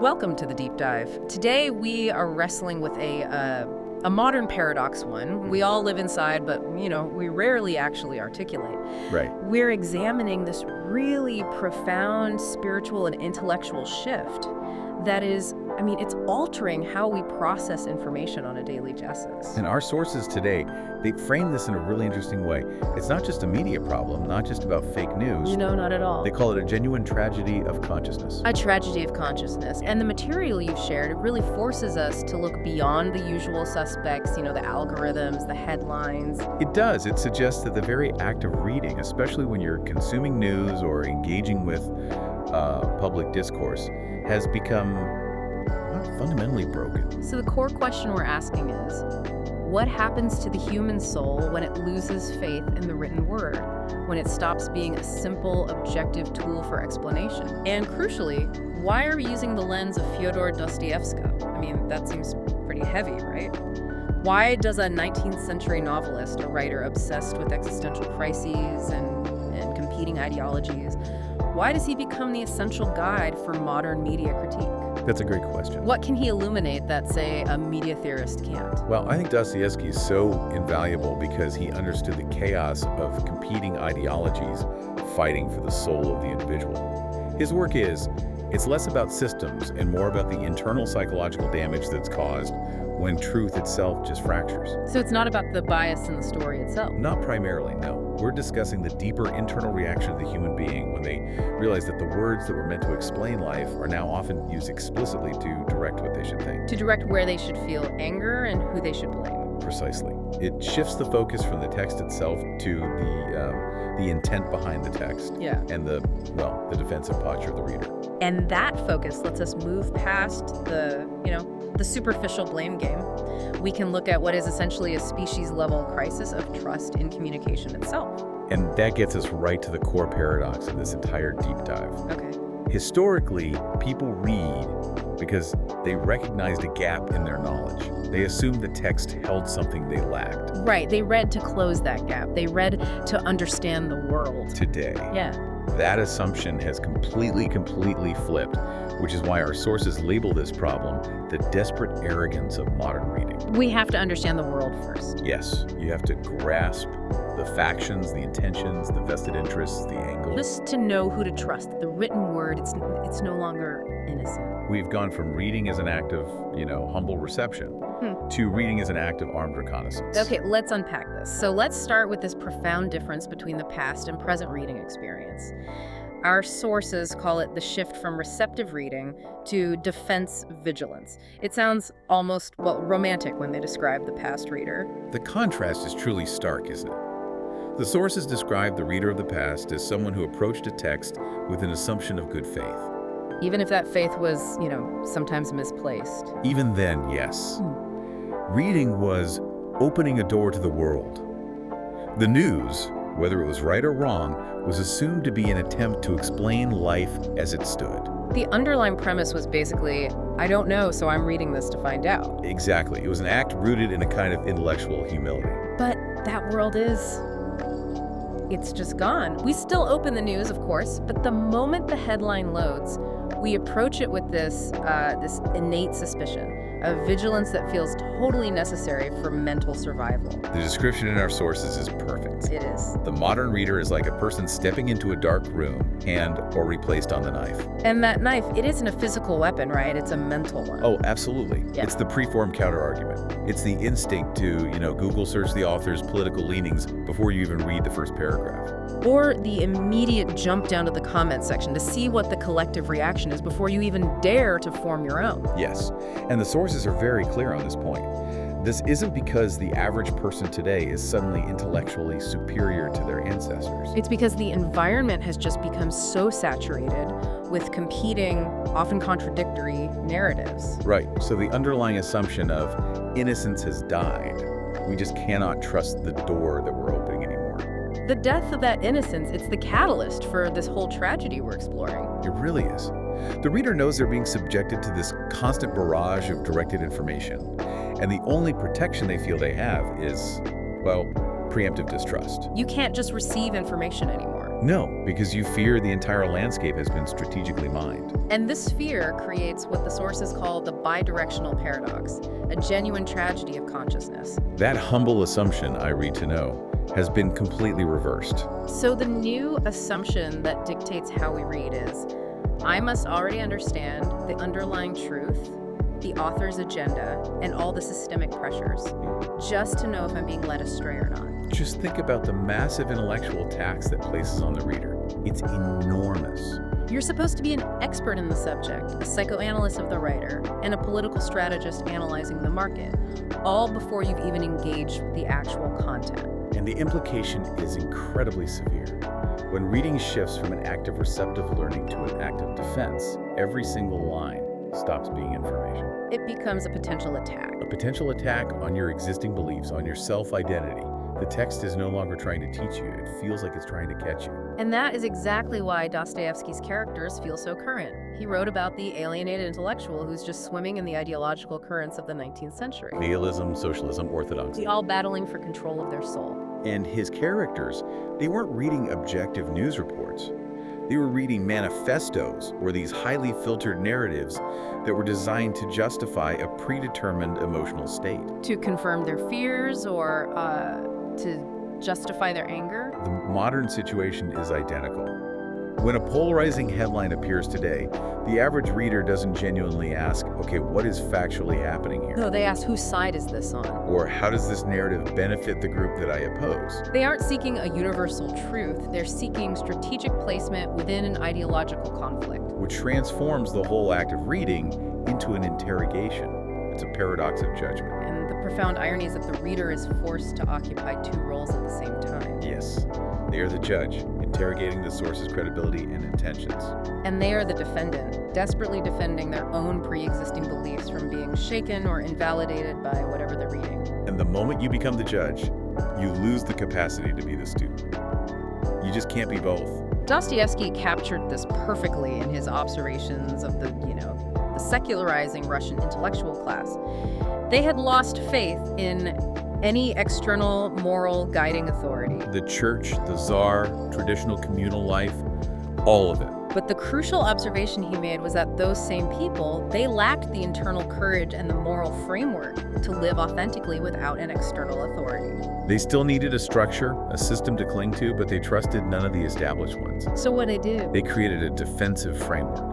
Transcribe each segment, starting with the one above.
Welcome to the Deep Dive. Today we are wrestling with a modern paradox one. We all live inside, but, we rarely actually articulate. Right. We're examining this really profound spiritual and intellectual shift that is, it's altering how we process information on a daily basis. And our sources today, they frame this in a really interesting way. It's not just a media problem, not just about fake news. No, not at all. They call it a genuine tragedy of consciousness. A tragedy of consciousness. And the material you've shared, it really forces us to look beyond the usual suspects, the algorithms, the headlines. It does. It suggests that the very act of reading, especially when you're consuming news or engaging with public discourse, has become fundamentally broken. So the core question we're asking is, what happens to the human soul when it loses faith in the written word, when it stops being a simple, objective tool for explanation? And crucially, why are we using the lens of Fyodor Dostoevsky? That seems pretty heavy, right? Why does a 19th century novelist, a writer obsessed with existential crises and competing ideologies, why does he become the essential guide for modern media critique? That's a great question. What can he illuminate that, say, a media theorist can't? Well, I think Dostoevsky is so invaluable because he understood the chaos of competing ideologies fighting for the soul of the individual. His work it's less about systems and more about the internal psychological damage that's caused when truth itself just fractures. So it's not about the bias in the story itself? Not primarily, no. We're discussing the deeper internal reaction of the human being when they realize that the words that were meant to explain life are now often used explicitly to direct what they should think. To direct where they should feel anger and who they should blame. Precisely. It shifts the focus from the text itself to the intent behind the text. Yeah. And the defensive posture of the reader. And that focus lets us move past the superficial blame game. We can look at what is essentially a species-level crisis of trust in communication itself. And that gets us right to the core paradox of this entire deep dive. Okay. Historically, people read because they recognized a gap in their knowledge. They assumed the text held something they lacked. Right. They read to close that gap. They read to understand the world. Today, Yeah. that assumption has completely flipped, which is why our sources label this problem the desperate arrogance of modern reading. We have to understand the world first. Yes, you have to grasp the factions, the intentions, the vested interests, the angles. Just to know who to trust. The written word, it's no longer innocent. We've gone from reading as an act of, humble reception to reading as an act of armed reconnaissance. Okay, let's unpack this. So let's start with this profound difference between the past and present reading experience. Our sources call it the shift from receptive reading to defense vigilance. It sounds almost, romantic when they describe the past reader. The contrast is truly stark, isn't it? The sources describe the reader of the past as someone who approached a text with an assumption of good faith. Even if that faith was, sometimes misplaced. Even then, yes. Reading was opening a door to the world. The news, whether it was right or wrong, was assumed to be an attempt to explain life as it stood. The underlying premise was basically, I don't know, so I'm reading this to find out. Exactly. It was an act rooted in a kind of intellectual humility. But that world it's just gone. We still open the news, of course, but the moment the headline loads, we approach it with this innate suspicion, a vigilance that feels totally necessary for mental survival. The description in our sources is perfect. It is. The modern reader is like a person stepping into a dark room, hand or replaced on the knife. And that knife, it isn't a physical weapon, right? It's a mental one. Oh, absolutely. Yeah. It's the preformed counterargument. It's the instinct to, Google search the author's political leanings before you even read the first paragraph. Or the immediate jump down to the comment section to see what the collective reaction is before you even dare to form your own. Yes, and the sources are very clear on this point. This isn't because the average person today is suddenly intellectually superior to their ancestors. It's because the environment has just become so saturated with competing, often contradictory narratives. Right, so the underlying assumption of innocence has died. We just cannot trust the door that we're opening anymore. The death of that innocence, it's the catalyst for this whole tragedy we're exploring. It really is. The reader knows they're being subjected to this constant barrage of directed information, and the only protection they feel they have is, preemptive distrust. You can't just receive information anymore. No, because you fear the entire landscape has been strategically mined. And this fear creates what the sources call the bidirectional paradox, a genuine tragedy of consciousness. That humble assumption, I read to know, has been completely reversed. So the new assumption that dictates how we read is, I must already understand the underlying truth, the author's agenda, and all the systemic pressures, just to know if I'm being led astray or not. Just think about the massive intellectual tax that places on the reader. It's enormous. You're supposed to be an expert in the subject, a psychoanalyst of the writer, and a political strategist analyzing the market, all before you've even engaged with the actual content. And the implication is incredibly severe. When reading shifts from an act of receptive learning to an act of defense, every single line stops being information. It becomes a potential attack. A potential attack on your existing beliefs, on your self-identity. The text is no longer trying to teach you. It feels like it's trying to catch you. And that is exactly why Dostoevsky's characters feel so current. He wrote about the alienated intellectual who's just swimming in the ideological currents of the 19th century. Nihilism, socialism, orthodoxy. All battling for control of their soul. And his characters, they weren't reading objective news reports. They were reading manifestos, or these highly filtered narratives that were designed to justify a predetermined emotional state. To confirm their fears or to justify their anger? The modern situation is identical. When a polarizing headline appears today, the average reader doesn't genuinely ask, okay, what is factually happening here? No, they ask, whose side is this on? Or how does this narrative benefit the group that I oppose? They aren't seeking a universal truth. They're seeking strategic placement within an ideological conflict. Which transforms the whole act of reading into an interrogation. It's a paradox of judgment. And the profound irony is that the reader is forced to occupy two roles at the same time. Yes, they are the judge, interrogating the source's credibility and intentions. And they are the defendant, desperately defending their own pre-existing beliefs from being shaken or invalidated by whatever they're reading. And the moment you become the judge, you lose the capacity to be the student. You just can't be both. Dostoevsky captured this perfectly in his observations of the secularizing Russian intellectual class. They had lost faith in any external moral guiding authority. The church, the czar, traditional communal life, all of it. But the crucial observation he made was that those same people, they lacked the internal courage and the moral framework to live authentically without an external authority. They still needed a structure, a system to cling to, but they trusted none of the established ones. So what they do? They created a defensive framework,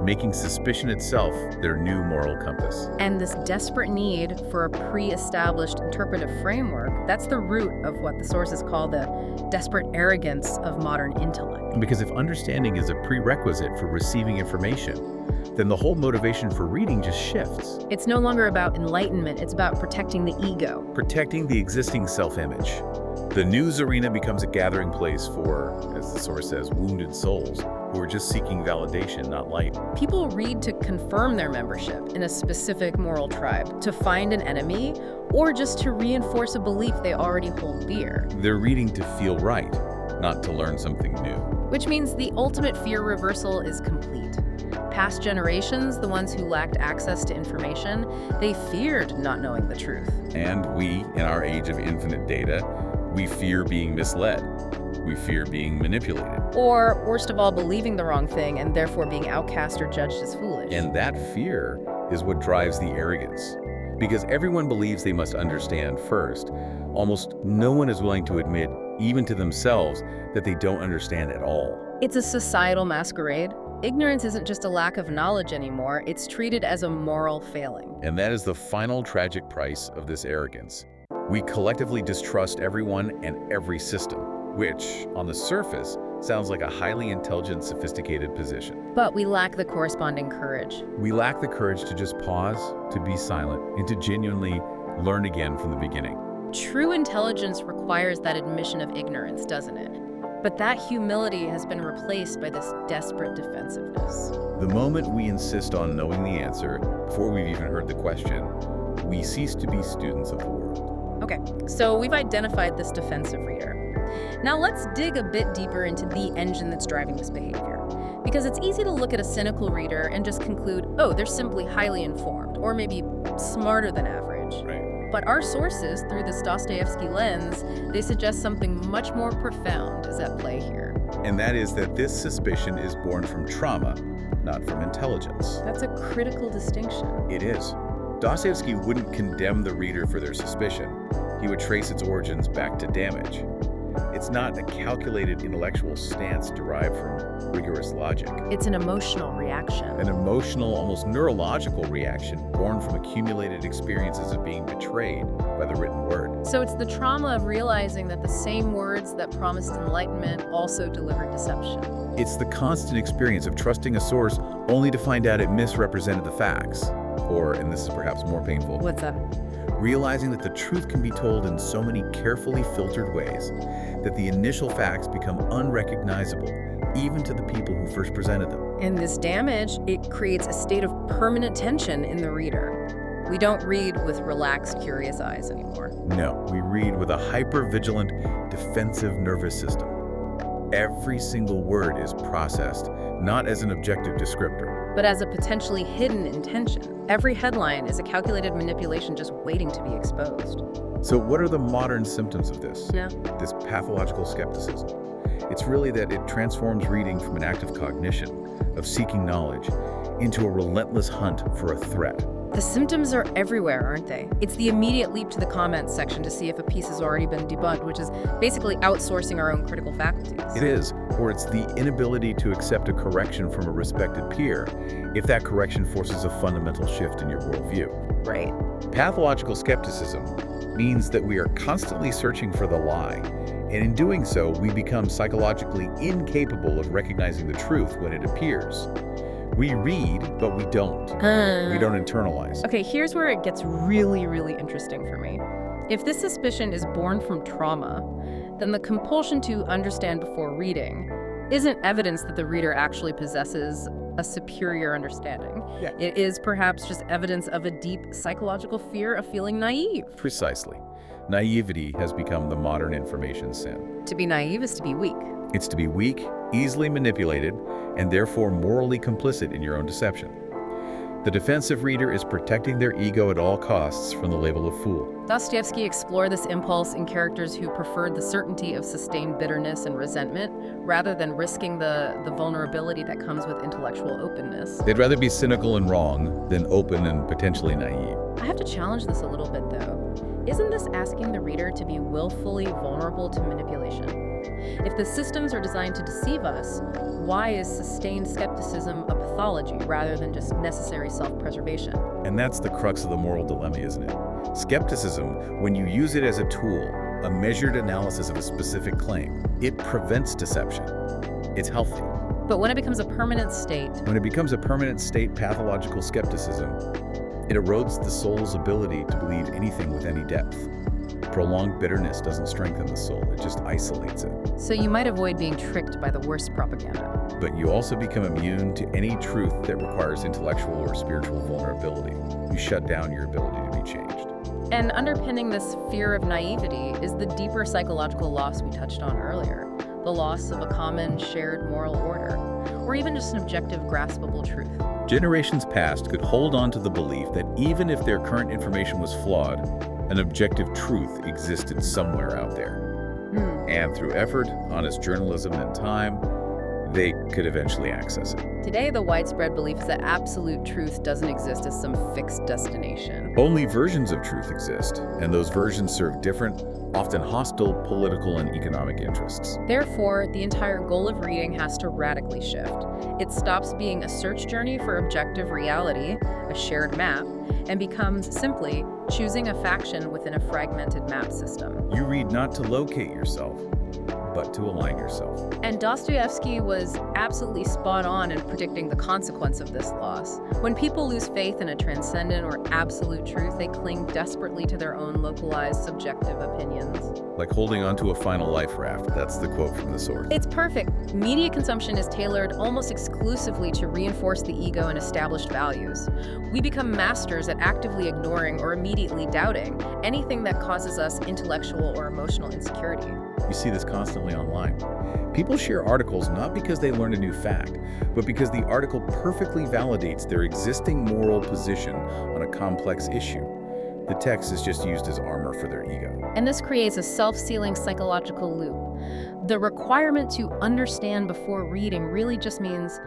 making suspicion itself their new moral compass. And this desperate need for a pre-established interpretive framework, that's the root of what the sources call the desperate arrogance of modern intellect. Because if understanding is a prerequisite for receiving information, then the whole motivation for reading just shifts. It's no longer about enlightenment, it's about protecting the ego. Protecting the existing self-image. The news arena becomes a gathering place for, as the source says, wounded souls who are just seeking validation, not light. People read to confirm their membership in a specific moral tribe, to find an enemy, or just to reinforce a belief they already hold dear. They're reading to feel right, not to learn something new. Which means the ultimate fear reversal is complete. Past generations, the ones who lacked access to information, they feared not knowing the truth. And we, in our age of infinite data, we fear being misled. We fear being manipulated. Or, worst of all, believing the wrong thing and therefore being outcast or judged as foolish. And that fear is what drives the arrogance. Because everyone believes they must understand first, almost no one is willing to admit, even to themselves, that they don't understand at all. It's a societal masquerade. Ignorance isn't just a lack of knowledge anymore, it's treated as a moral failing. And that is the final tragic price of this arrogance. We collectively distrust everyone and every system, which, on the surface, sounds like a highly intelligent, sophisticated position. But we lack the corresponding courage. We lack the courage to just pause, to be silent, and to genuinely learn again from the beginning. True intelligence requires that admission of ignorance, doesn't it? But that humility has been replaced by this desperate defensiveness. The moment we insist on knowing the answer before we've even heard the question, we cease to be students of the world. Okay, so we've identified this defensive reader. Now let's dig a bit deeper into the engine that's driving this behavior. Because it's easy to look at a cynical reader and just conclude, oh, they're simply highly informed, or maybe smarter than average. Right. But our sources, through this Dostoevsky lens, they suggest something much more profound is at play here. And that is that this suspicion is born from trauma, not from intelligence. That's a critical distinction. It is. Dostoevsky wouldn't condemn the reader for their suspicion. He would trace its origins back to damage. It's not a calculated intellectual stance derived from rigorous logic. It's an emotional reaction. An emotional, almost neurological reaction born from accumulated experiences of being betrayed by the written word. So it's the trauma of realizing that the same words that promised enlightenment also delivered deception. It's the constant experience of trusting a source only to find out it misrepresented the facts. Or, and this is perhaps more painful, What's that? realizing that the truth can be told in so many carefully filtered ways that the initial facts become unrecognizable, even to the people who first presented them. And this damage, it creates a state of permanent tension in the reader. We don't read with relaxed, curious eyes anymore. No, we read with a hyper-vigilant, defensive nervous system. Every single word is processed, not as an objective descriptor, But as a potentially hidden intention. Every headline is a calculated manipulation just waiting to be exposed. So what are the modern symptoms of this? Yeah. This pathological skepticism? It's really that it transforms reading from an act of cognition, of seeking knowledge, into a relentless hunt for a threat. The symptoms are everywhere, aren't they? It's the immediate leap to the comments section to see if a piece has already been debunked, which is basically outsourcing our own critical faculties. It is, or it's the inability to accept a correction from a respected peer if that correction forces a fundamental shift in your worldview. Right. Pathological skepticism means that we are constantly searching for the lie, and in doing so, we become psychologically incapable of recognizing the truth when it appears. We read, but we don't. We don't internalize. Okay, here's where it gets really, really interesting for me. If this suspicion is born from trauma, then the compulsion to understand before reading isn't evidence that the reader actually possesses a superior understanding. Yeah. It is perhaps just evidence of a deep psychological fear of feeling naive. Precisely. Naivety has become the modern information sin. To be naive is to be weak. It's to be weak, easily manipulated, and therefore morally complicit in your own deception. The defensive reader is protecting their ego at all costs from the label of fool. Dostoevsky explored this impulse in characters who preferred the certainty of sustained bitterness and resentment rather than risking the vulnerability that comes with intellectual openness. They'd rather be cynical and wrong than open and potentially naive. I have to challenge this a little bit, though. Isn't this asking the reader to be willfully vulnerable to manipulation? If the systems are designed to deceive us, why is sustained skepticism a pathology rather than just necessary self-preservation? And that's the crux of the moral dilemma, isn't it? Skepticism, when you use it as a tool, a measured analysis of a specific claim, it prevents deception. It's healthy. But when it becomes a permanent state, When it becomes a permanent state, pathological skepticism, it erodes the soul's ability to believe anything with any depth. Prolonged bitterness doesn't strengthen the soul, it just isolates it. so you might avoid being tricked by the worst propaganda. But you also become immune to any truth that requires intellectual or spiritual vulnerability. You shut down your ability to be changed. And underpinning this fear of naivety is the deeper psychological loss we touched on earlier, the loss of a common shared moral order, or even just an objective, graspable truth. Generations past could hold on to the belief that even if their current information was flawed, an objective truth existed somewhere out there. And through effort, honest journalism, and time, they could eventually access it. Today, the widespread belief is that absolute truth doesn't exist as some fixed destination. Only versions of truth exist, and those versions serve different, often hostile political and economic interests. Therefore, the entire goal of reading has to radically shift. It stops being a search journey for objective reality, a shared map, and becomes simply choosing a faction within a fragmented map system. You read not to locate yourself, but to align yourself. And Dostoevsky was absolutely spot on in predicting the consequence of this loss. When people lose faith in a transcendent or absolute truth, they cling desperately to their own localized, subjective opinions. Like holding onto a final life raft. That's the quote from the source. It's perfect. Media consumption is tailored almost exclusively to reinforce the ego and established values. We become masters at actively ignoring or immediately doubting anything that causes us intellectual or emotional insecurity. You see this constantly online. People share articles not because they learned a new fact, but because the article perfectly validates their existing moral position on a complex issue. The text is just used as armor for their ego. And this creates a self-sealing psychological loop. The requirement to understand before reading really just means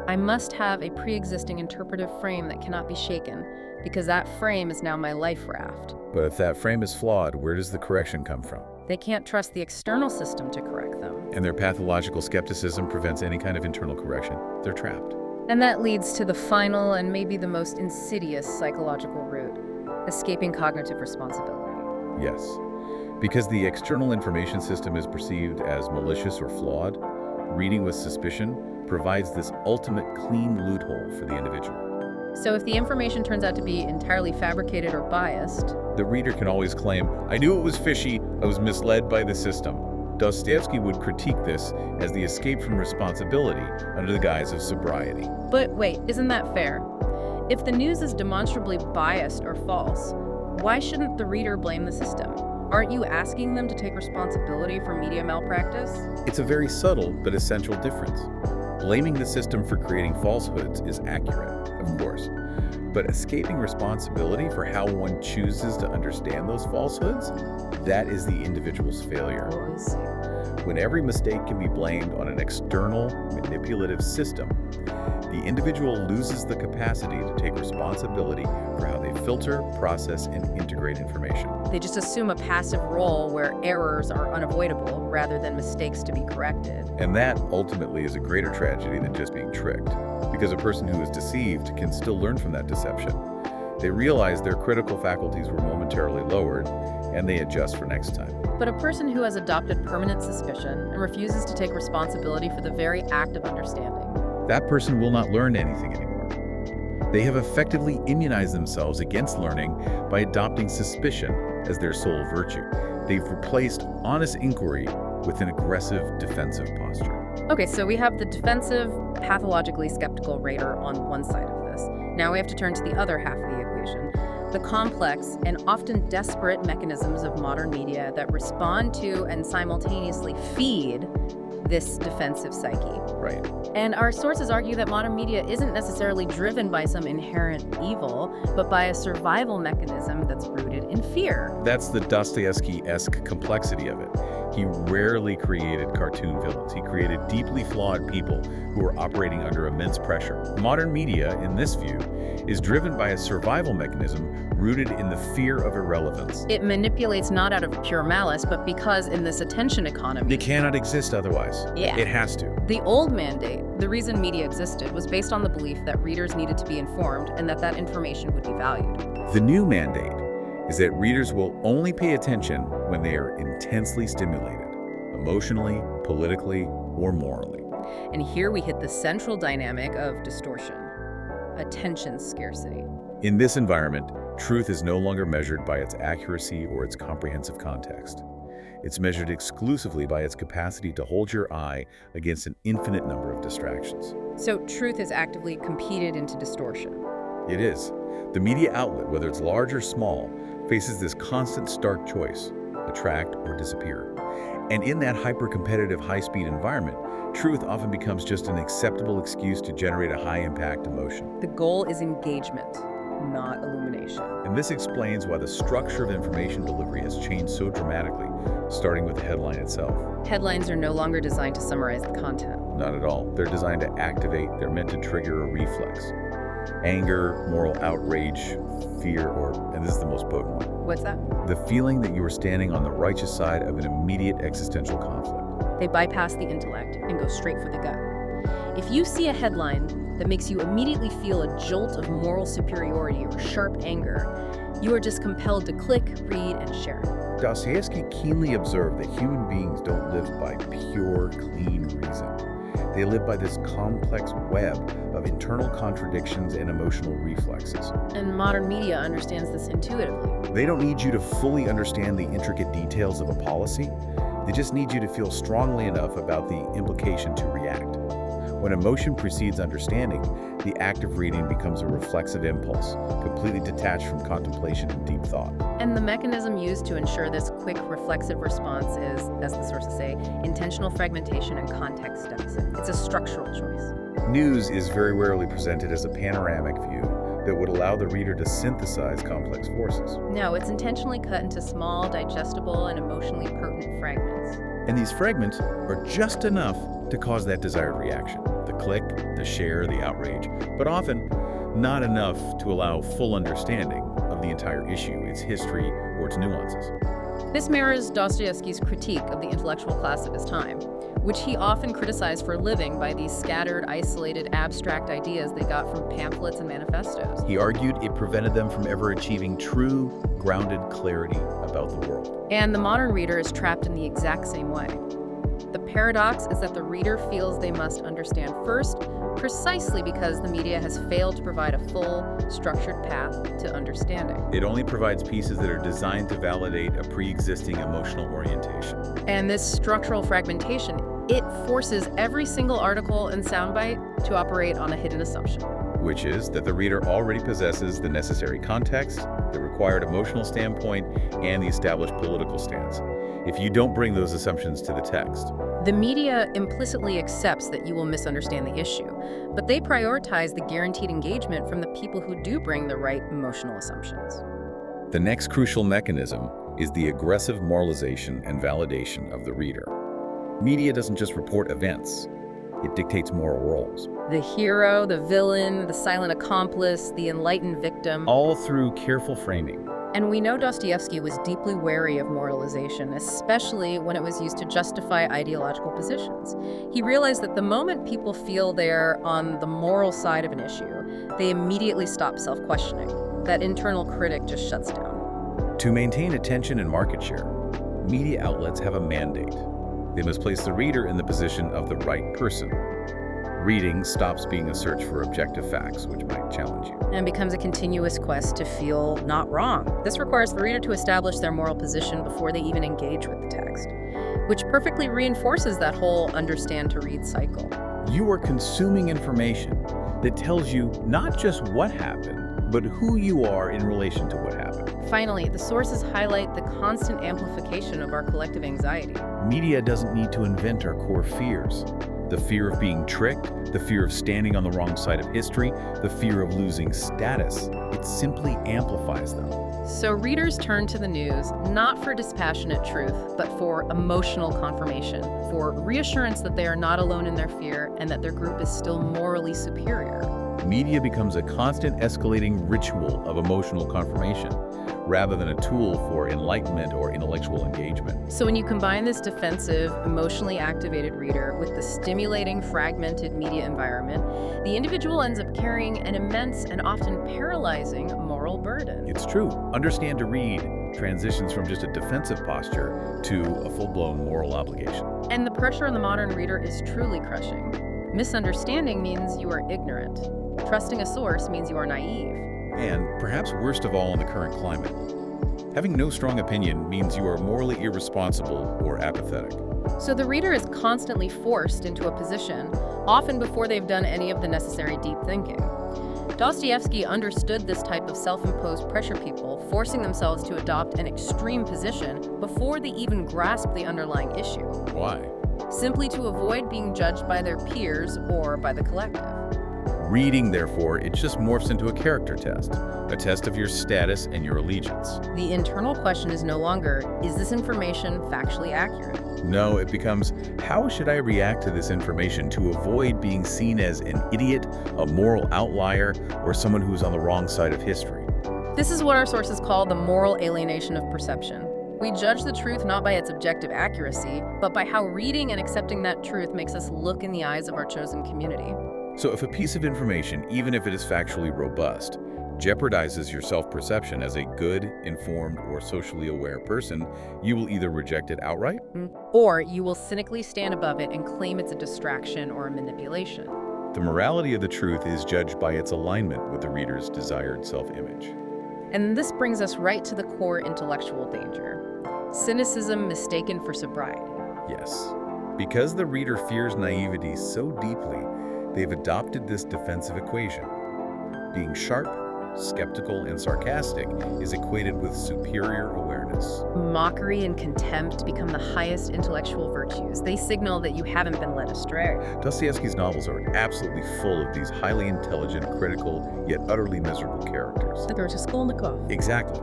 I must have a pre-existing interpretive frame that cannot be shaken, because that frame is now my life raft. But if that frame is flawed, where does the correction come from? They can't trust the external system to correct them. And their pathological skepticism prevents any kind of internal correction. They're trapped. And that leads to the final and maybe the most insidious psychological route, escaping cognitive responsibility. Yes. Because the external information system is perceived as malicious or flawed, reading with suspicion provides this ultimate clean loophole for the individual. So if the information turns out to be entirely fabricated or biased, the reader can always claim, I knew it was fishy, I was misled by the system. Dostoevsky would critique this as the escape from responsibility under the guise of sobriety. But wait, isn't that fair? If the news is demonstrably biased or false, why shouldn't the reader blame the system? Aren't you asking them to take responsibility for media malpractice? It's a very subtle but essential difference. Blaming the system for creating falsehoods is accurate, of course, but escaping responsibility for how one chooses to understand those falsehoods, that is the individual's failure. Oh, I see. When every mistake can be blamed on an external, manipulative system, the individual loses the capacity to take responsibility for how they filter, process, and integrate information. They just assume a passive role where errors are unavoidable rather than mistakes to be corrected. And that ultimately is a greater tragedy than just being tricked, because a person who is deceived can still learn from that deception. They realize their critical faculties were momentarily lowered, and they adjust for next time. But a person who has adopted permanent suspicion and refuses to take responsibility for the very act of understanding, that person will not learn anything anymore. They have effectively immunized themselves against learning by adopting suspicion as their sole virtue. They've replaced honest inquiry with an aggressive, defensive posture. Okay, so we have the defensive, pathologically skeptical raider on one side of this. Now we have to turn to the other half of the equation, the complex and often desperate mechanisms of modern media that respond to and simultaneously feed this defensive psyche. Right. And our sources argue that modern media isn't necessarily driven by some inherent evil, but by a survival mechanism that's rooted in fear. That's the Dostoevsky-esque complexity of it. He rarely created cartoon villains. He created deeply flawed people who are operating under immense pressure. Modern media, in this view, is driven by a survival mechanism rooted in the fear of irrelevance. It manipulates not out of pure malice, but because in this attention economy, It cannot exist otherwise. Yeah. It has to. the old mandate, the reason media existed, was based on the belief that readers needed to be informed and that that information would be valued. The new mandate is that readers will only pay attention when they are intensely stimulated, emotionally, politically, or morally. And here we hit the central dynamic of distortion, attention scarcity. In this environment, truth is no longer measured by its accuracy or its comprehensive context. It's measured exclusively by its capacity to hold your eye against an infinite number of distractions. So truth is actively competed into distortion. It is. The media outlet, whether it's large or small, faces this constant stark choice, attract or disappear. And in that hyper-competitive, high-speed environment, truth often becomes just an acceptable excuse to generate a high-impact emotion. The goal is engagement, not illumination. And this explains why the structure of information delivery has changed so dramatically, starting with the headline itself. Headlines are no longer designed to summarize the content. Not at all. They're designed to activate, they're meant to trigger a reflex. Anger, moral outrage, fear, or, and this is the most potent one, What's that? the feeling that you are standing on the righteous side of an immediate existential conflict. They bypass the intellect and go straight for the gut. If you see a headline that makes you immediately feel a jolt of moral superiority or sharp anger, you are just compelled to click, read, and share. Dostoevsky keenly observed that human beings don't live by pure, clean reason. They live by this complex web of internal contradictions and emotional reflexes. And modern media understands this intuitively. They don't need you to fully understand the intricate details of a policy. They just need you to feel strongly enough about the implication to react. When emotion precedes understanding, the act of reading becomes a reflexive impulse, completely detached from contemplation and deep thought. And the mechanism used to ensure this quick reflexive response is, as the sources say, intentional fragmentation and context deficit. It's a structural choice. News is very rarely presented as a panoramic view, that would allow the reader to synthesize complex forces. No, it's intentionally cut into small, digestible, and emotionally potent fragments. And these fragments are just enough to cause that desired reaction. The click, the share, the outrage, but often not enough to allow full understanding of the entire issue, its history, or its nuances. This mirrors Dostoevsky's critique of the intellectual class of his time, which he often criticized for living by these scattered, isolated, abstract ideas they got from pamphlets and manifestos. He argued it prevented them from ever achieving true, grounded clarity about the world. And the modern reader is trapped in the exact same way. The paradox is that the reader feels they must understand first, precisely because the media has failed to provide a full, structured path to understanding. It only provides pieces that are designed to validate a pre-existing emotional orientation. And this structural fragmentation, it forces every single article and soundbite to operate on a hidden assumption. Which is that the reader already possesses the necessary context, the required emotional standpoint, and the established political stance. If you don't bring those assumptions to the text, the media implicitly accepts that you will misunderstand the issue, but they prioritize the guaranteed engagement from the people who do bring the right emotional assumptions. the next crucial mechanism is the aggressive moralization and validation of the reader. Media doesn't just report events, it dictates moral roles. The hero, the villain, the silent accomplice, the enlightened victim. All through careful framing. And we know Dostoevsky was deeply wary of moralization, especially when it was used to justify ideological positions. He realized that the moment people feel they're on the moral side of an issue, they immediately stop self-questioning. That internal critic just shuts down. To maintain attention and market share, media outlets have a mandate. They must place the reader in the position of the right person. Reading stops being a search for objective facts, which might challenge you. And becomes a continuous quest to feel not wrong. This requires the reader to establish their moral position before they even engage with the text, which perfectly reinforces that whole understand to read cycle. You are consuming information that tells you not just what happened, but who you are in relation to what happened. Finally, the sources highlight the constant amplification of our collective anxiety. Media doesn't need to invent our core fears. The fear of being tricked, the fear of standing on the wrong side of history, the fear of losing status. It simply amplifies them. So readers turn to the news not for dispassionate truth, but for emotional confirmation, for reassurance that they are not alone in their fear and that their group is still morally superior. Media becomes a constant escalating ritual of emotional confirmation, rather than a tool for enlightenment or intellectual engagement. So when you combine this defensive, emotionally activated reader with the stimulating, fragmented media environment, the individual ends up carrying an immense and often paralyzing moral burden. It's true. Understand to read transitions from just a defensive posture to a full-blown moral obligation. And the pressure on the modern reader is truly crushing. Misunderstanding means you are ignorant. Trusting a source means you are naive. And perhaps worst of all in the current climate, having no strong opinion means you are morally irresponsible or apathetic. So the reader is constantly forced into a position, often before they've done any of the necessary deep thinking. Dostoevsky understood this type of self-imposed pressure people, forcing themselves to adopt an extreme position before they even grasp the underlying issue. Why? Simply to avoid being judged by their peers or by the collective. Reading, therefore, it just morphs into a character test, a test of your status and your allegiance. The internal question is no longer, is this information factually accurate? No, it becomes, how should I react to this information to avoid being seen as an idiot, a moral outlier, or someone who's on the wrong side of history? This is what our sources call the moral alienation of perception. We judge the truth not by its objective accuracy, but by how reading and accepting that truth makes us look in the eyes of our chosen community. So if a piece of information, even if it is factually robust, jeopardizes your self-perception as a good, informed, or socially aware person, you will either reject it outright, or you will cynically stand above it and claim it's a distraction or a manipulation. The morality of the truth is judged by its alignment with the reader's desired self-image. And this brings us right to the core intellectual danger. Cynicism mistaken for sobriety. Yes, because the reader fears naivety so deeply, they've adopted this defensive equation. Being sharp skeptical, and sarcastic is equated with superior awareness. Mockery and contempt become the highest intellectual virtues. They signal that you haven't been led astray. Dostoevsky's novels are absolutely full of these highly intelligent, critical, yet utterly miserable characters. They're just Raskolnikov. Exactly.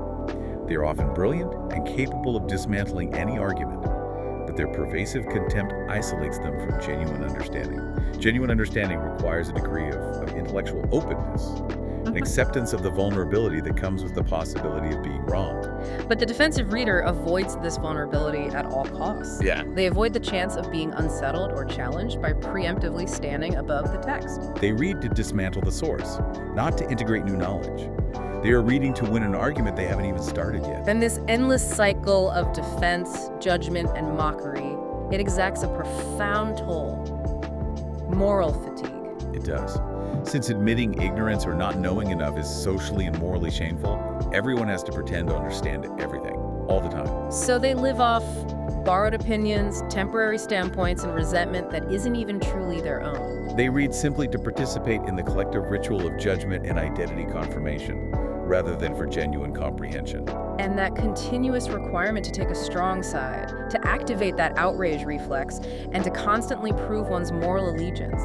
They are often brilliant and capable of dismantling any argument, but their pervasive contempt isolates them from genuine understanding. Genuine understanding requires a degree of intellectual openness, an acceptance of the vulnerability that comes with the possibility of being wrong. But the defensive reader avoids this vulnerability at all costs. Yeah. They avoid the chance of being unsettled or challenged by preemptively standing above the text. They read to dismantle the source, not to integrate new knowledge. They are reading to win an argument they haven't even started yet. Then this endless cycle of defense, judgment, and mockery, it exacts a profound toll. Moral fatigue. It does. Since admitting ignorance or not knowing enough is socially and morally shameful, everyone has to pretend to understand everything, all the time. So they live off borrowed opinions, temporary standpoints, and resentment that isn't even truly their own. They read simply to participate in the collective ritual of judgment and identity confirmation, rather than for genuine comprehension. And that continuous requirement to take a strong side, to activate that outrage reflex, and to constantly prove one's moral allegiance,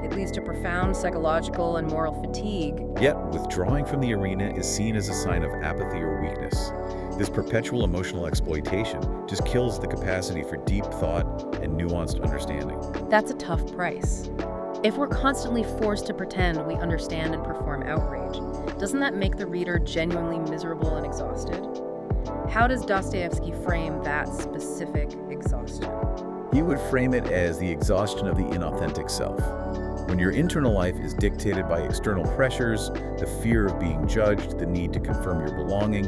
it leads to profound psychological and moral fatigue. Yet, withdrawing from the arena is seen as a sign of apathy or weakness. This perpetual emotional exploitation just kills the capacity for deep thought and nuanced understanding. That's a tough price. If we're constantly forced to pretend we understand and perform outrage, doesn't that make the reader genuinely miserable and exhausted? How does Dostoevsky frame that specific exhaustion? He would frame it as the exhaustion of the inauthentic self. When your internal life is dictated by external pressures, the fear of being judged, the need to confirm your belonging,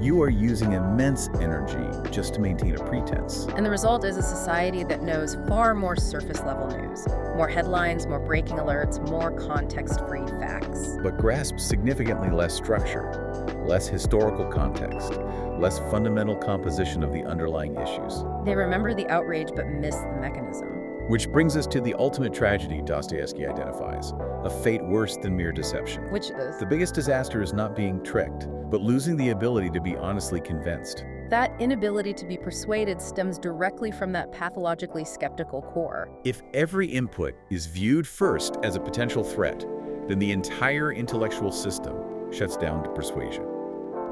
you are using immense energy just to maintain a pretense. And the result is a society that knows far more surface-level news, more headlines, more breaking alerts, more context-free facts. But grasps significantly less structure, less historical context, less fundamental composition of the underlying issues. They remember the outrage but miss the mechanism. Which brings us to the ultimate tragedy Dostoevsky identifies, a fate worse than mere deception. Which is? The biggest disaster is not being tricked, but losing the ability to be honestly convinced. That inability to be persuaded stems directly from that pathologically skeptical core. If every input is viewed first as a potential threat, then the entire intellectual system shuts down to persuasion.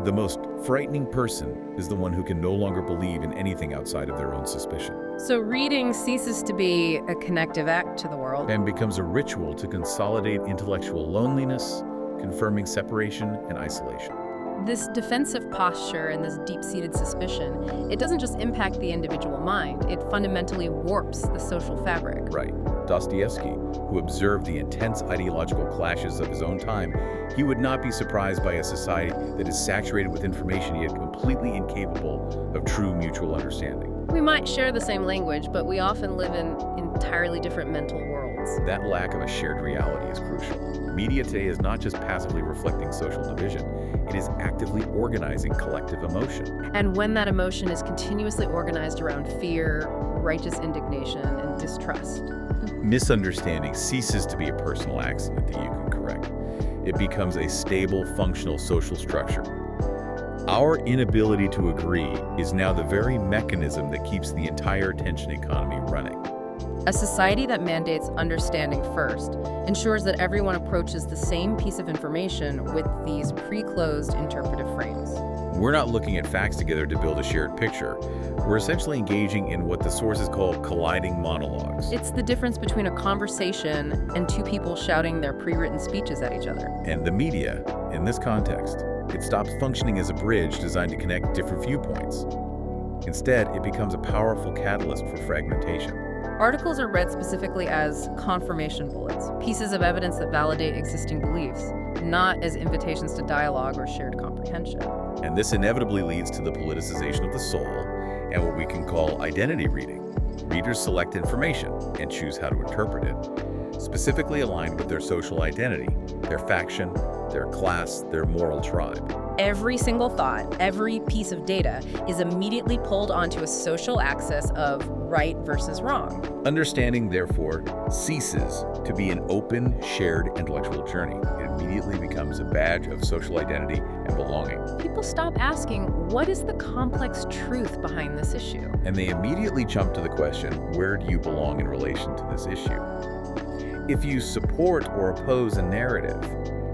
The most frightening person is the one who can no longer believe in anything outside of their own suspicion. So reading ceases to be a connective act to the world. And becomes a ritual to consolidate intellectual loneliness, confirming separation and isolation. This defensive posture and this deep-seated suspicion, it doesn't just impact the individual mind, it fundamentally warps the social fabric. Right. Dostoevsky, who observed the intense ideological clashes of his own time, he would not be surprised by a society that is saturated with information yet completely incapable of true mutual understanding. We might share the same language, but we often live in entirely different mental worlds. That lack of a shared reality is crucial. Media today is not just passively reflecting social division, it is actively organizing collective emotion. And when that emotion is continuously organized around fear, righteous indignation, and distrust, misunderstanding ceases to be a personal accident that you can correct. It becomes a stable, functional social structure. Our inability to agree is now the very mechanism that keeps the entire attention economy running. a society that mandates understanding first ensures that everyone approaches the same piece of information with these pre-closed interpretive frames. We're not looking at facts together to build a shared picture. We're essentially engaging in what the sources call colliding monologues. It's the difference between a conversation and two people shouting their pre-written speeches at each other. And the media, in this context, it stops functioning as a bridge designed to connect different viewpoints. Instead, it becomes a powerful catalyst for fragmentation. Articles are read specifically as confirmation bullets, pieces of evidence that validate existing beliefs, not as invitations to dialogue or shared comprehension. And this inevitably leads to the politicization of the soul and what we can call identity reading. Readers select information and choose how to interpret it. specifically aligned with their social identity, their faction, their class, their moral tribe. Every single thought, every piece of data is immediately pulled onto a social axis of right versus wrong. Understanding, therefore, ceases to be an open, shared intellectual journey. It immediately becomes a badge of social identity and belonging. People stop asking, what is the complex truth behind this issue? And they immediately jump to the question, where do you belong in relation to this issue? If you support or oppose a narrative,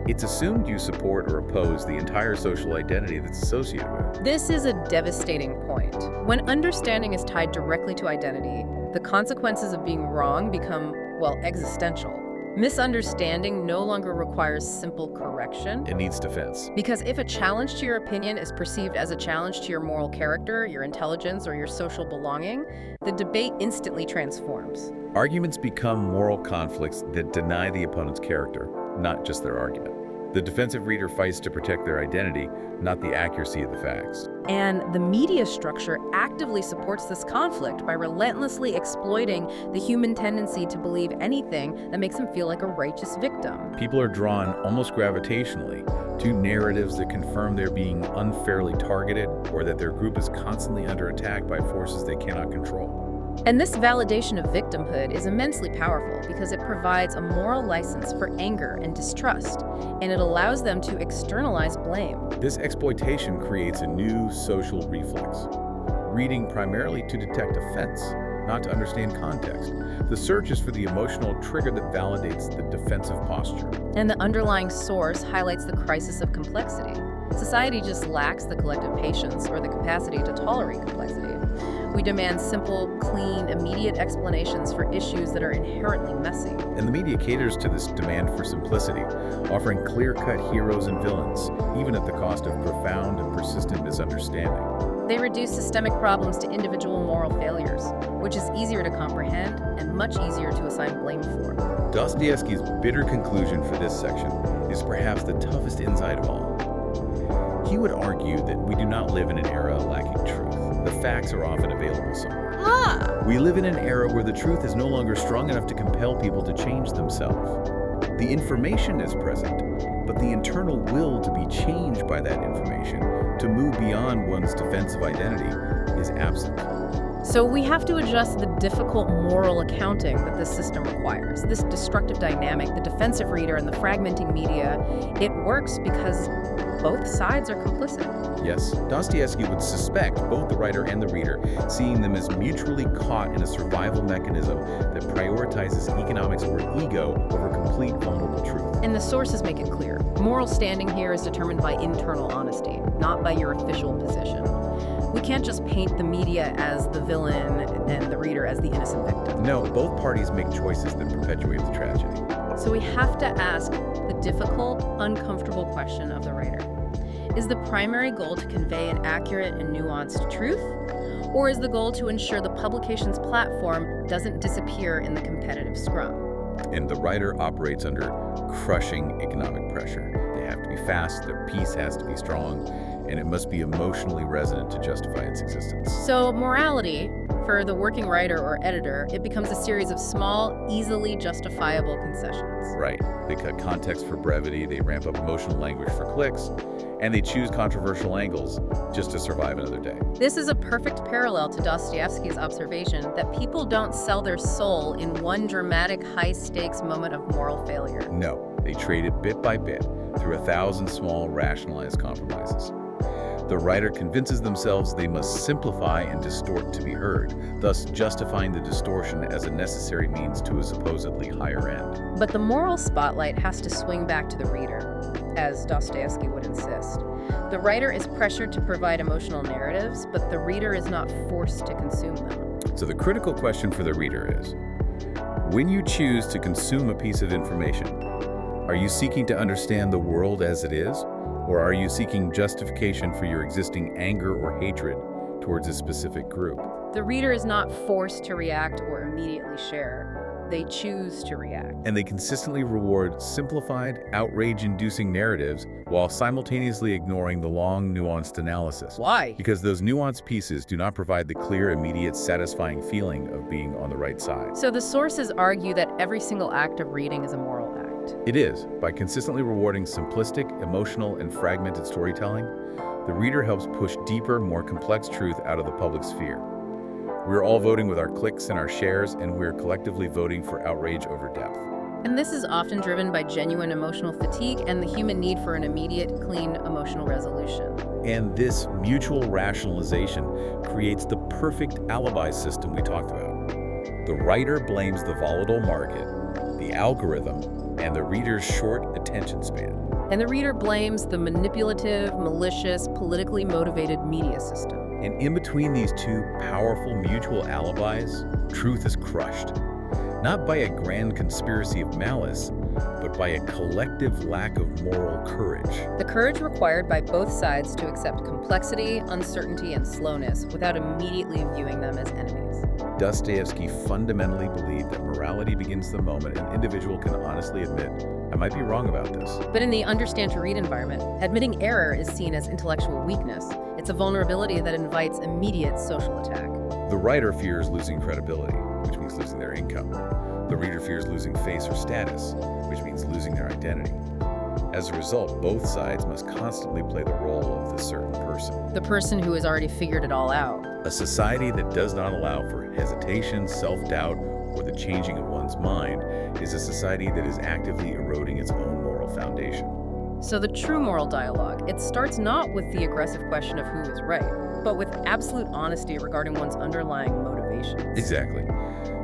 it's assumed you support or oppose the entire social identity that's associated with it. This is a devastating point. When understanding is tied directly to identity, the consequences of being wrong become, well, existential. Misunderstanding no longer requires simple correction. It needs defense. Because if a challenge to your opinion is perceived as a challenge to your moral character, your intelligence, or your social belonging, the debate instantly transforms. Arguments become moral conflicts that deny the opponent's character, not just their argument. The defensive reader fights to protect their identity, not the accuracy of the facts. And the media structure actively supports this conflict by relentlessly exploiting the human tendency to believe anything that makes them feel like a righteous victim. People are drawn almost gravitationally to narratives that confirm they're being unfairly targeted or that their group is constantly under attack by forces they cannot control. And this validation of victimhood is immensely powerful because it provides a moral license for anger and distrust, and it allows them to externalize blame. This exploitation creates a new social reflex, reading primarily to detect offense, not to understand context. The search is for the emotional trigger that validates the defensive posture. And the underlying source highlights the crisis of complexity. Society just lacks the collective patience or the capacity to tolerate complexity. We demand simple, clean, immediate explanations for issues that are inherently messy. And the media caters to this demand for simplicity, offering clear-cut heroes and villains, even at the cost of profound and persistent misunderstanding. They reduce systemic problems to individual moral failures, which is easier to comprehend and much easier to assign blame for. Dostoevsky's bitter conclusion for this section is perhaps the toughest insight of all. He would argue that we do not live in an era lacking truth. The facts are often available somewhere. We live in an era where the truth is no longer strong enough to compel people to change themselves. The information is present, but the internal will to be changed by that information, to move beyond one's defensive identity, is absent. So we have to adjust the difficult moral accounting that this system requires. This destructive dynamic, the defensive reader and the fragmenting media, it works because both sides are complicit. Yes, Dostoevsky would suspect both the writer and the reader, seeing them as mutually caught in a survival mechanism that prioritizes economics or ego over complete vulnerable truth. And the sources make it clear. Moral standing here is determined by internal honesty, not by your official position. We can't just paint the media as the villain and the reader as the innocent victim. No, both parties make choices that perpetuate the tragedy. So we have to ask the difficult, uncomfortable question of the writer. Is the primary goal to convey an accurate and nuanced truth? Or is the goal to ensure the publication's platform doesn't disappear in the competitive scrum? And the writer operates under crushing economic pressure. They have to be fast, their piece has to be strong, and it must be emotionally resonant to justify its existence. So morality, for the working writer or editor, it becomes a series of small, easily justifiable concessions. Right. They cut context for brevity, they ramp up emotional language for clicks, and they choose controversial angles just to survive another day. This is a perfect parallel to Dostoevsky's observation that people don't sell their soul in one dramatic, high-stakes moment of moral failure. No, they trade it bit by bit through 1,000 small, rationalized compromises. The writer convinces themselves they must simplify and distort to be heard, thus justifying the distortion as a necessary means to a supposedly higher end. But the moral spotlight has to swing back to the reader, as Dostoevsky would insist. The writer is pressured to provide emotional narratives, but the reader is not forced to consume them. So the critical question for the reader is, when you choose to consume a piece of information, are you seeking to understand the world as it is? Or are you seeking justification for your existing anger or hatred towards a specific group? The reader is not forced to react or immediately share. They choose to react. And they consistently reward simplified, outrage-inducing narratives while simultaneously ignoring the long, nuanced analysis. Why? Because those nuanced pieces do not provide the clear, immediate, satisfying feeling of being on the right side. So the sources argue that every single act of reading is a moral act. It is. By consistently rewarding simplistic, emotional, and fragmented storytelling, the reader helps push deeper, more complex truth out of the public sphere. We're all voting with our clicks and our shares, and we're collectively voting for outrage over depth. And this is often driven by genuine emotional fatigue and the human need for an immediate, clean emotional resolution. And this mutual rationalization creates the perfect alibi system we talked about. The writer blames the volatile market, the algorithm, and the reader's short attention span. And the reader blames the manipulative, malicious, politically motivated media system. And in between these two powerful mutual alibis, truth is crushed. Not by a grand conspiracy of malice, but by a collective lack of moral courage. The courage required by both sides to accept complexity, uncertainty, and slowness without immediately viewing them as enemies. Dostoevsky fundamentally believed that morality begins the moment an individual can honestly admit, I might be wrong about this. But in the understand to read environment, admitting error is seen as intellectual weakness. It's a vulnerability that invites immediate social attack. The writer fears losing credibility, which means losing their income. The reader fears losing face or status, which means losing their identity. As a result, both sides must constantly play the role of the certain person. The person who has already figured it all out. A society that does not allow for hesitation, self-doubt, or the changing of one's mind is a society that is actively eroding its own moral foundation. So the true moral dialogue, it starts not with the aggressive question of who is right, but with absolute honesty regarding one's underlying motivations. Exactly.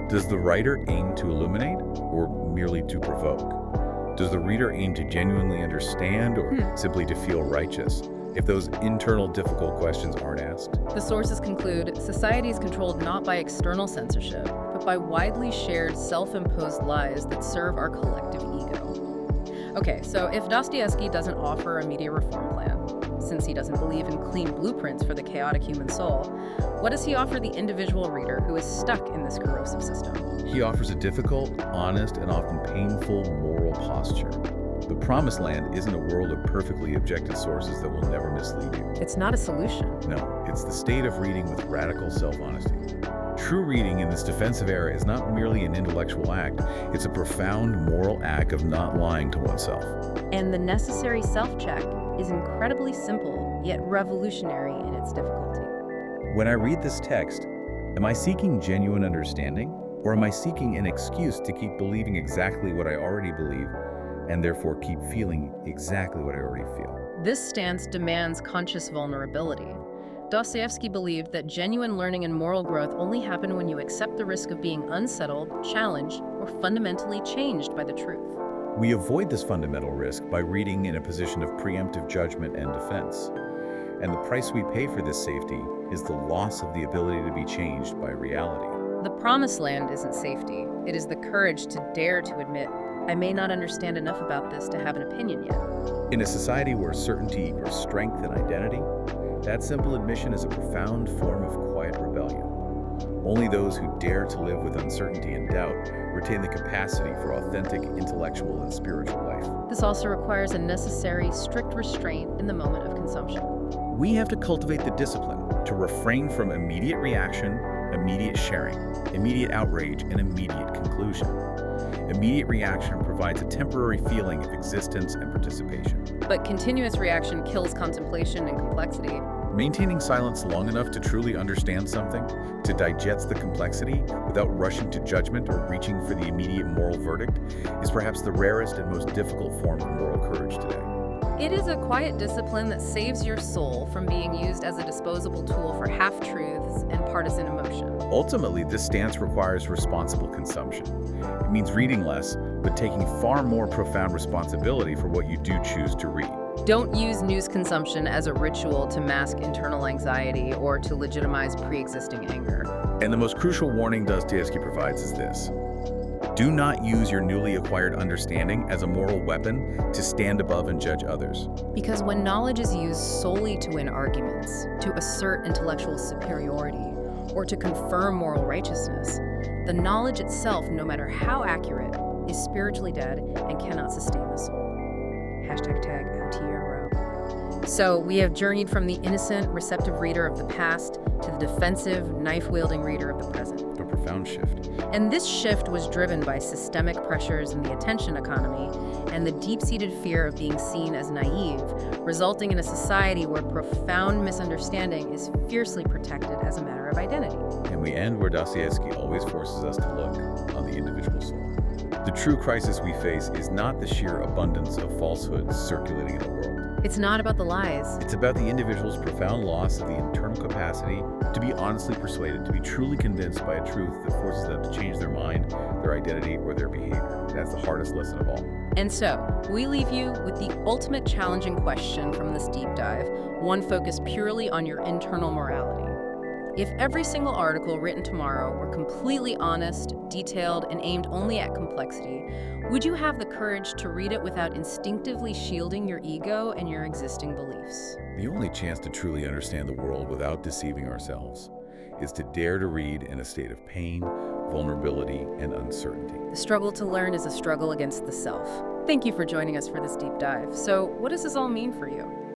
Does the writer aim to illuminate or merely to provoke? Does the reader aim to genuinely understand or simply to feel righteous? If those internal difficult questions aren't asked. The sources conclude, society is controlled not by external censorship, but by widely shared self-imposed lies that serve our collective ego. Okay, so if Dostoevsky doesn't offer a media reform plan, since he doesn't believe in clean blueprints for the chaotic human soul, what does he offer the individual reader who is stuck in this corrosive system? He offers a difficult, honest, and often painful moral posture. The promised land isn't a world of perfectly objective sources that will never mislead you. It's not a solution. No, it's the state of reading with radical self-honesty. True reading in this defensive era is not merely an intellectual act, it's a profound moral act of not lying to oneself. And the necessary self-check is incredibly simple, yet revolutionary in its difficulty. When I read this text, am I seeking genuine understanding, or am I seeking an excuse to keep believing exactly what I already believe, and therefore keep feeling exactly what I already feel? This stance demands conscious vulnerability. Dostoevsky believed that genuine learning and moral growth only happen when you accept the risk of being unsettled, challenged, or fundamentally changed by the truth. We avoid this fundamental risk by reading in a position of preemptive judgment and defense. And the price we pay for this safety is the loss of the ability to be changed by reality. The promised land isn't safety. It is the courage to dare to admit, I may not understand enough about this to have an opinion yet. In a society where certainty equals strength and identity, that simple admission is a profound form of quiet rebellion. Only those who dare to live with uncertainty and doubt retain the capacity for authentic intellectual and spiritual life. This also requires a necessary, strict restraint in the moment of consumption. We have to cultivate the discipline to refrain from immediate reaction, immediate sharing, immediate outrage, and immediate conclusion. Immediate reaction provides a temporary feeling of existence and participation. But continuous reaction kills contemplation and complexity. Maintaining silence long enough to truly understand something, to digest the complexity without rushing to judgment or reaching for the immediate moral verdict, is perhaps the rarest and most difficult form of moral courage today. It is a quiet discipline that saves your soul from being used as a disposable tool for half-truths and partisan emotion. Ultimately, this stance requires responsible consumption. It means reading less, but taking far more profound responsibility for what you do choose to read. Don't use news consumption as a ritual to mask internal anxiety or to legitimize pre-existing anger. And the most crucial warning Dostoevsky provides is this. Do not use your newly acquired understanding as a moral weapon to stand above and judge others. Because when knowledge is used solely to win arguments, to assert intellectual superiority, or to confirm moral righteousness, The knowledge itself, no matter how accurate, is spiritually dead and cannot sustain the soul. Hashtag tag OTRO. So we have journeyed from the innocent, receptive reader of the past to the defensive, knife-wielding reader of the present. A profound shift. And this shift was driven by systemic pressures in the attention economy and the deep-seated fear of being seen as naive, resulting in a society where profound misunderstanding is fiercely protected as a matter of identity. And we end where Dostoevsky always forces us to look on the individual soul. The true crisis we face is not the sheer abundance of falsehoods circulating in the world. It's not about the lies. It's about the individual's profound loss of the internal capacity to be honestly persuaded, to be truly convinced by a truth that forces them to change their mind, their identity, or their behavior. That's the hardest lesson of all. And so, we leave you with the ultimate challenging question from this deep dive, one focused purely on your internal morality. If every single article written tomorrow were completely honest, detailed, and aimed only at complexity, would you have the courage to read it without instinctively shielding your ego and your existing beliefs? The only chance to truly understand the world without deceiving ourselves is to dare to read in a state of pain, vulnerability, and uncertainty. The struggle to learn is a struggle against the self. Thank you for joining us for this deep dive. So, what does this all mean for you?